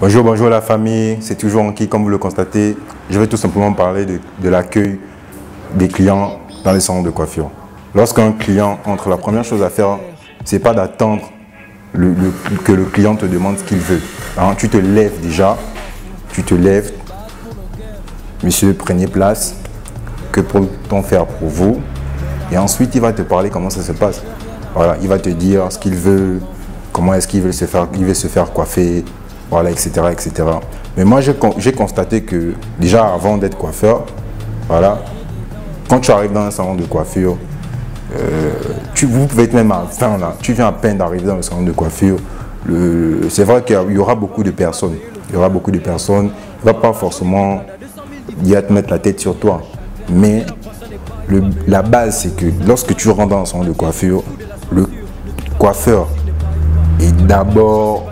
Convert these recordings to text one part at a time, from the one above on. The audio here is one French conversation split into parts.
Bonjour, bonjour la famille, c'est toujours Anki comme vous le constatez. Je vais tout simplement parler de l'accueil des clients dans les salons de coiffure. Lorsqu'un client entre, la première chose à faire, c'est pas d'attendre que le client te demande ce qu'il veut. Hein, tu te lèves déjà, tu te lèves, monsieur prenez place, que peut-on faire pour vous? Et ensuite il va te parler comment ça se passe. Voilà, il va te dire ce qu'il veut, comment est-ce qu'il veut se faire coiffer. Voilà, etc., etc. Mais moi, j'ai constaté que déjà avant d'être coiffeur, voilà, quand tu arrives dans un salon de coiffure, vous pouvez être même à 20 là, tu viens à peine d'arriver dans le salon de coiffure. C'est vrai qu'il y aura beaucoup de personnes. Il y aura beaucoup de personnes. Il ne va pas forcément y te mettre la tête sur toi. Mais la base, c'est que lorsque tu rentres dans un salon de coiffure, le coiffeur est d'abord,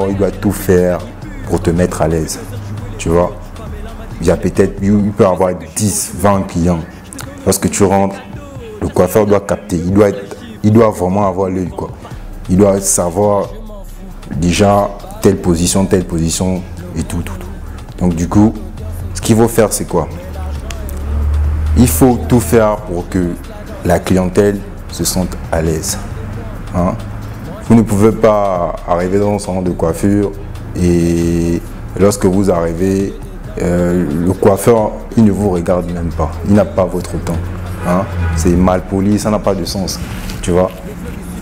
il doit tout faire pour te mettre à l'aise. Tu vois, il peut avoir 10, 20 clients. Lorsque tu rentres, le coiffeur doit capter. Il doit vraiment avoir l'œil, quoi. Il doit savoir déjà telle position et tout. Donc du coup, ce qu'il faut faire, c'est quoi? Il faut tout faire pour que la clientèle se sente à l'aise. Hein? Vous ne pouvez pas arriver dans un salon de coiffure et lorsque vous arrivez, le coiffeur, il ne vous regarde même pas. Il n'a pas votre temps. Hein? C'est mal poli, ça n'a pas de sens. Tu vois?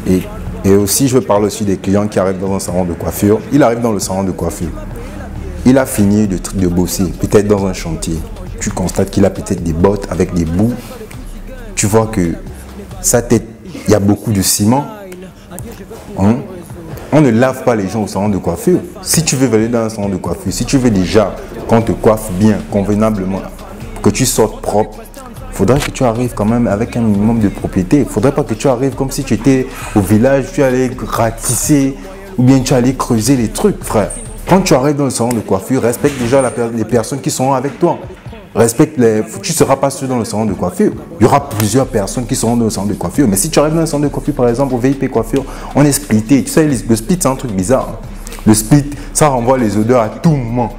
Et aussi, je parle aussi des clients qui arrivent dans un salon de coiffure. Il arrive dans le salon de coiffure. Il a fini de bosser, peut-être dans un chantier. Tu constates qu'il a peut-être des bottes avec des bouts. Tu vois que sa tête, il y a beaucoup de ciment. Hein? On ne lave pas les gens au salon de coiffure. Si tu veux aller dans un salon de coiffure, si tu veux déjà qu'on te coiffe bien, convenablement, que tu sortes propre, il faudrait que tu arrives quand même avec un minimum de propriété. Il ne faudrait pas que tu arrives comme si tu étais au village, tu allais ratisser ou bien tu allais creuser les trucs, frère. Quand tu arrives dans le salon de coiffure, respecte déjà les personnes qui sont avec toi. Tu ne seras pas seul dans le salon de coiffure. Il y aura plusieurs personnes qui seront dans le salon de coiffure. Mais si tu arrives dans le salon de coiffure, par exemple, au VIP coiffure, on est splitté. Tu sais, le split, c'est un truc bizarre. Le split, ça renvoie les odeurs à tout moment.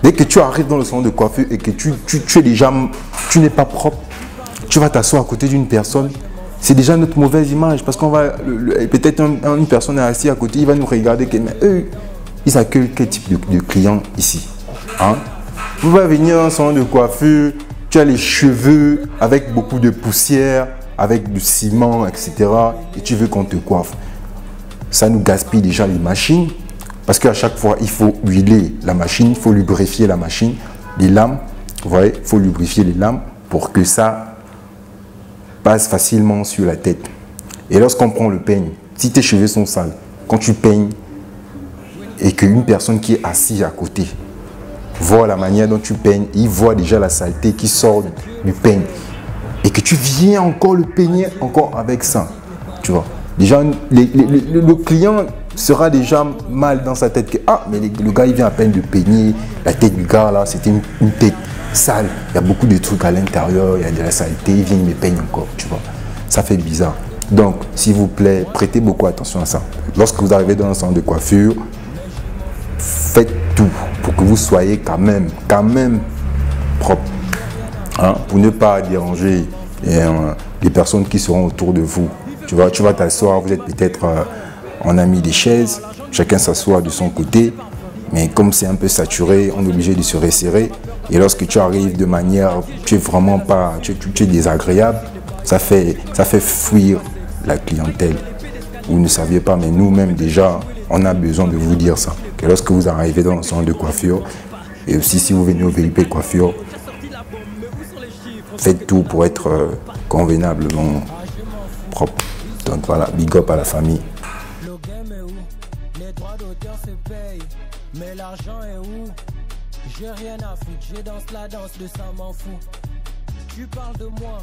Dès que tu arrives dans le salon de coiffure et que tu n'es pas propre, tu vas t'asseoir à côté d'une personne. C'est déjà notre mauvaise image parce qu'on va, peut-être une personne est assise à côté, il va nous regarder. Mais eux, ils accueillent quel type de clients ici? Hein? Vous vas venir dans un salon de coiffure, tu as les cheveux avec beaucoup de poussière, avec du ciment, etc. Et tu veux qu'on te coiffe. Ça nous gaspille déjà les machines. Parce qu'à chaque fois, il faut huiler la machine, il faut lubrifier la machine. Les lames, vous voyez, il faut lubrifier les lames pour que ça passe facilement sur la tête. Et lorsqu'on prend le peigne, si tes cheveux sont sales, quand tu peignes et qu'une personne qui est assise à côté voit la manière dont tu peignes, il voit déjà la saleté qui sort du peigne et que tu viens encore le peigner encore avec ça, tu vois. Déjà, le client sera déjà mal dans sa tête que mais le gars il vient à peine de peigner, la tête du gars là, c'était une tête sale, il y a beaucoup de trucs à l'intérieur, il y a de la saleté, il vient il me peigne encore, tu vois. Ça fait bizarre. Donc, s'il vous plaît, prêtez beaucoup attention à ça. Lorsque vous arrivez dans un salon de coiffure, faites tout pour que vous soyez quand même propre, hein, pour ne pas déranger les personnes qui seront autour de vous. Tu vas t'asseoir, vous êtes peut-être en ami des chaises, chacun s'assoit de son côté, mais comme c'est un peu saturé, on est obligé de se resserrer. Et lorsque tu arrives de manière, tu es vraiment pas, tu es désagréable, ça fait fuir la clientèle. Vous ne saviez pas, mais nous-mêmes déjà, on a besoin de vous dire ça. Que lorsque vous arrivez dans le salon de coiffure, et aussi si vous venez au VIP coiffure, faites tout pour être convenablement propre. Donc voilà, big up à la famille. Le game est où? Les droits d'auteur se payent, mais l'argent est où? J'ai rien à foutre, j'ai danse la danse de ça m'en fout. Tu parles de moi,